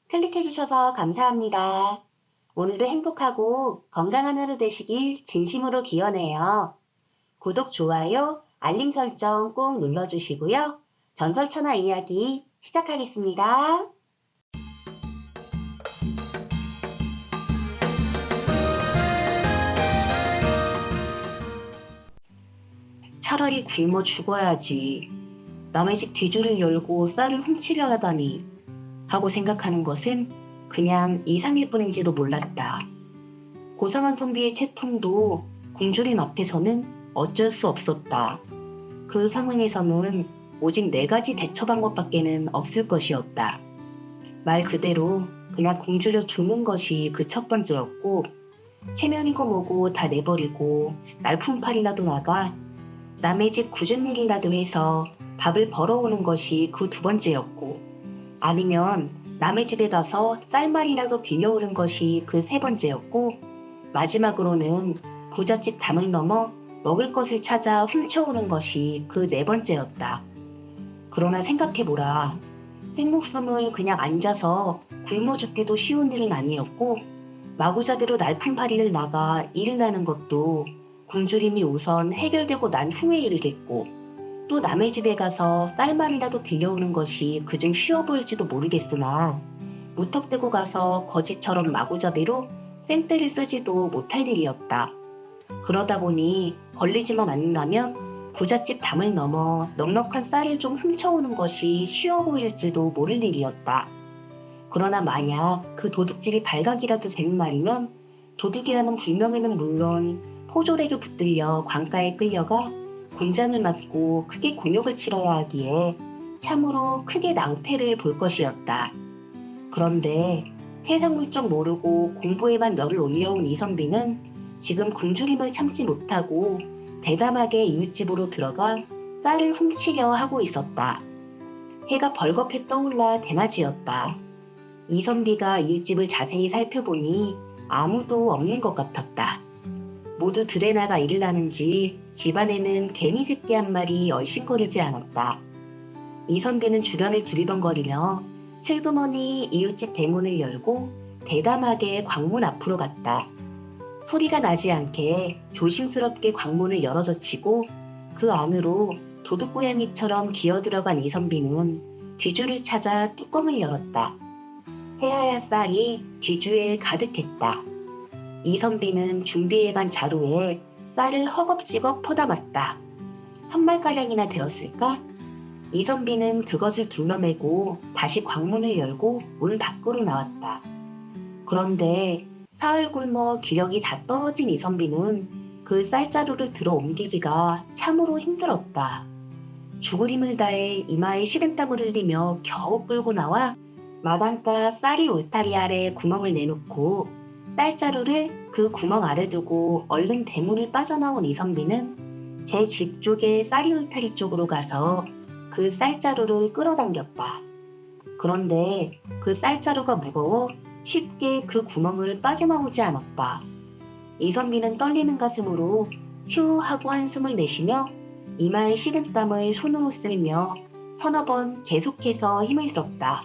클릭해주셔서 감사합니다. 오늘도 행복하고 건강한 하루 되시길 진심으로 기원해요. 구독, 좋아요, 알림 설정 꼭 눌러주시고요. 전설천하 이야기 시작하겠습니다. 차라리 굶어 죽어야지. 남의 집 뒤줄을 열고 쌀을 훔치려 하다니 하고 생각하는 것은 그냥 이상일 뿐인지도 몰랐다. 고상한 선비의 채통도 굶주림 앞에서는 어쩔 수 없었다. 그 상황에서는 오직 4가지 대처 방법밖에는 없을 것이었다. 말 그대로 그냥 굶주려 죽는 것이 그 첫 번째였고, 체면이고 뭐고 다 내버리고 날품팔이라도 나가 남의 집 굳은 일이라도 해서 밥을 벌어오는 것이 그 2번째였고, 아니면 남의 집에 가서 쌀말이라도 빌려오는 것이 그 3번째였고, 마지막으로는 부잣집 담을 넘어 먹을 것을 찾아 훔쳐오는 것이 그 4번째였다. 그러나 생각해보라. 생목숨을 그냥 앉아서 굶어 죽기도 쉬운 일은 아니었고, 마구잡이로 날품팔이를 나가 일을 하는 것도 굶주림이 우선 해결되고 난 후의 일이겠고, 또 남의 집에 가서 쌀말이라도 빌려오는 것이 그중 쉬워 보일지도 모르겠으나, 무턱대고 가서 거지처럼 마구잡이로 생떼를 쓰지도 못할 일이었다. 그러다 보니 걸리지만 않는다면 부잣집 담을 넘어 넉넉한 쌀을 좀 훔쳐오는 것이 쉬워 보일지도 모를 일이었다. 그러나 만약 그 도둑질이 발각이라도 되는 날이면 도둑이라는 불명예는 물론 포졸에게 붙들려 관가에 끌려가 곤장을 맞고 크게 곤욕을 치러야 하기에 참으로 크게 낭패를 볼 것이었다. 그런데 세상 물정 모르고 공부에만 열을 올려온 이선비는 지금 굶주림을 참지 못하고 대담하게 이웃집으로 들어가 쌀을 훔치려 하고 있었다. 해가 벌겋게 떠올라 대낮이었다. 이선비가 이웃집을 자세히 살펴보니 아무도 없는 것 같았다. 모두 들에 나가 일을 하는지 집안에는 개미 새끼 한 마리 얼씬거리지 않았다. 이선비는 주변을 두리번거리며 슬그머니 이웃집 대문을 열고 대담하게 광문 앞으로 갔다. 소리가 나지 않게 조심스럽게 광문을 열어젖히고 그 안으로 도둑고양이처럼 기어들어간 이선비는 뒤줄을 찾아 뚜껑을 열었다. 새하얀 쌀이 뒤주에 가득했다. 이선비는 준비해간 자루에 쌀을 허겁지겁 퍼담았다. 한 말가량이나 되었을까? 이선비는 그것을 둘러매고 다시 광문을 열고 문 밖으로 나왔다. 그런데 사흘 굶어 기력이 다 떨어진 이선비는 그 쌀자루를 들어 옮기기가 참으로 힘들었다. 죽을 힘을 다해 이마에 식은땀을 흘리며 겨우 끌고 나와 마당가 쌀이 울타리 아래 구멍을 내놓고 쌀자루를 그 구멍 아래 두고 얼른 대문을 빠져나온 이선비는 제 집 쪽의 쌀이 울타리 쪽으로 가서 그 쌀자루를 끌어당겼다. 그런데 그 쌀자루가 무거워 쉽게 그 구멍을 빠져나오지 않았다. 이선비는 떨리는 가슴으로 휴 하고 한숨을 내쉬며 이마에 식은땀을 손으로 쓸며 서너 번 계속해서 힘을 썼다.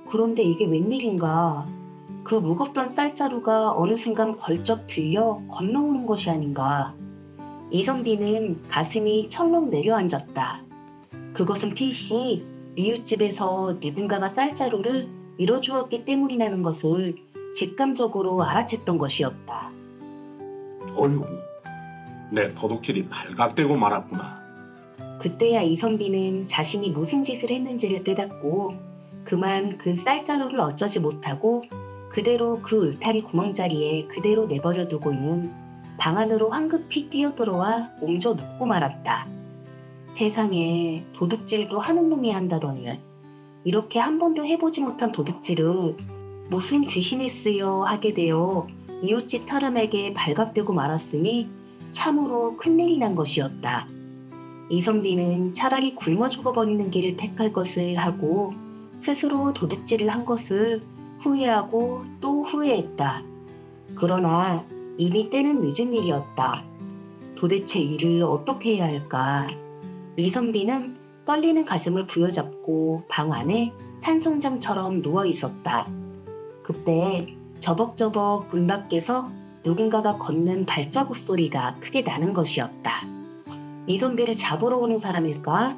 그런데 이게 웬일인가? 그 무겁던 쌀자루가 어느 순간 벌쩍 들려 건너오는 것이 아닌가. 이선비는 가슴이 철렁 내려앉았다. 그것은 필시 이웃집에서 누군가가 쌀자루를 밀어주었기 때문이라는 것을 직감적으로 알아챘던 것이었다. 어이구, 내 도둑질이 발각되고 말았구나. 그때야 이선비는 자신이 무슨 짓을 했는지를 깨닫고 그만 그 쌀자루를 어쩌지 못하고 그대로 그 울타리 구멍자리에 그대로 내버려 두고는 방 안으로 황급히 뛰어들어와 옮겨 눕고 말았다. 세상에 도둑질도 하는 놈이 한다더니 이렇게 한 번도 해보지 못한 도둑질을 무슨 귀신에 쓰여 하게 되어 이웃집 사람에게 발각되고 말았으니 참으로 큰일이 난 것이었다. 이선비는 차라리 굶어 죽어버리는 길을 택할 것을 하고 스스로 도둑질을 한 것을 후회하고 또 후회했다. 그러나 이미 때는 늦은 일이었다. 도대체 일을 어떻게 해야 할까? 이선비는 떨리는 가슴을 부여잡고 방 안에 산송장처럼 누워 있었다. 그때 저벅저벅 문 밖에서 누군가가 걷는 발자국 소리가 크게 나는 것이었다. 이선비를 잡으러 오는 사람일까?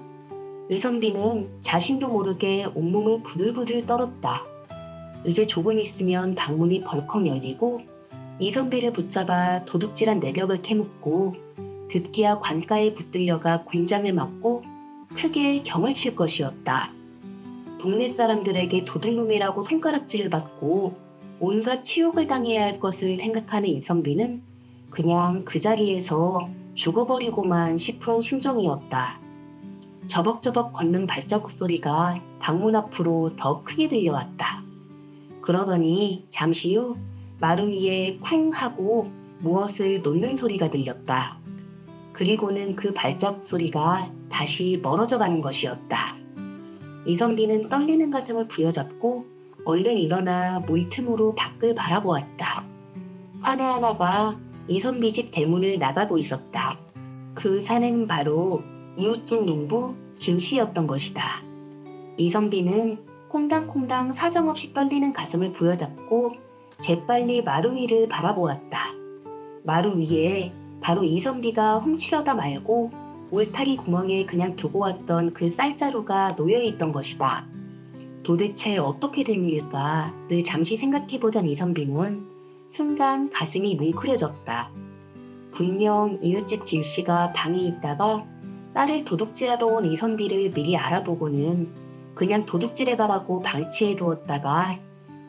이선비는 자신도 모르게 온몸을 부들부들 떨었다. 이제 조금 있으면 방문이 벌컥 열리고 이선비를 붙잡아 도둑질한 내력을 캐묻고 급기야 관가에 붙들려가 곤장을 맞고 크게 경을 칠 것이었다. 동네 사람들에게 도둑놈이라고 손가락질을 받고 온갖 치욕을 당해야 할 것을 생각하는 이선비는 그냥 그 자리에서 죽어버리고만 싶은 심정이었다. 저벅저벅 걷는 발자국 소리가 방문 앞으로 더 크게 들려왔다. 그러더니 잠시 후 마루 위에 쿵 하고 무엇을 놓는 소리가 들렸다. 그리고는 그 발자국 소리가 다시 멀어져 가는 것이었다. 이선비는 떨리는 가슴을 부여잡고 얼른 일어나 문틈으로 밖을 바라보았다. 사내 하나가 이선비 집 대문을 나가고 있었다. 그 사내는 바로 이웃집 농부 김씨였던 것이다. 이선비는 콩당콩당 사정없이 떨리는 가슴을 부여잡고 재빨리 마루 위를 바라보았다. 마루 위에 바로 이선비가 훔치려다 말고 울타리 구멍에 그냥 두고 왔던 그 쌀자루가 놓여있던 것이다. 도대체 어떻게 된 일일까를 잠시 생각해보던 이선비는 순간 가슴이 뭉클해졌다. 분명 이웃집 김씨가 방에 있다가 쌀을 도둑질하러 온 이선비를 미리 알아보고는 그냥 도둑질해 가라고 방치해 두었다가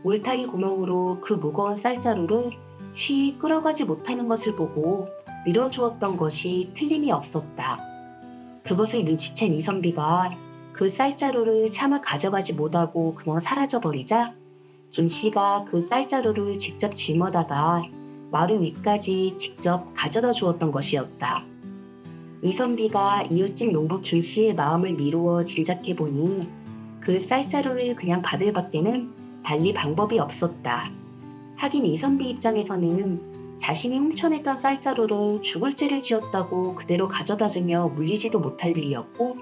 울타리 구멍으로 그 무거운 쌀자루를 쉬 끌어가지 못하는 것을 보고 밀어주었던 것이 틀림이 없었다. 그것을 눈치챈 이선비가 그 쌀자루를 차마 가져가지 못하고 그냥 사라져버리자 김씨가 그 쌀자루를 직접 짊어다가 마루 위까지 직접 가져다 주었던 것이었다. 이선비가 이웃집 농부 김씨의 마음을 미루어 짐작해보니 그 쌀자루를 그냥 받을 밖에는 달리 방법이 없었다. 하긴 이선비 입장에서는 자신이 훔쳐냈던 쌀자루를 죽을 죄를 지었다고 그대로 가져다주며 물리지도 못할 일이었고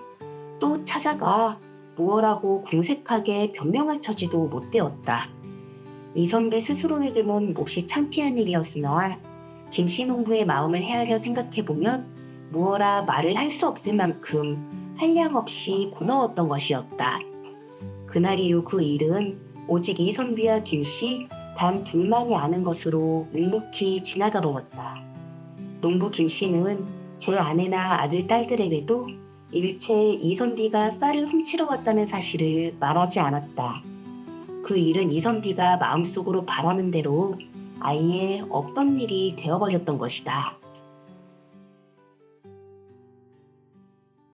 또 찾아가 무엇라고 공색하게 변명할 처지도 못 되었다. 이선비 스스로에게는 몹시 창피한 일이었으나 김씨 농부의 마음을 헤아려 생각해보면 무엇라 말을 할 수 없을 만큼 한량없이 고마웠던 것이었다. 그날 이후 그 일은 오직 이선비와 김씨 단 둘만이 아는 것으로 묵묵히 지나가 버렸다. 농부 김씨는 제 아내나 아들, 딸들에게도 일체 이선비가 쌀을 훔치러 왔다는 사실을 말하지 않았다. 그 일은 이선비가 마음속으로 바라는 대로 아예 없던 일이 되어버렸던 것이다.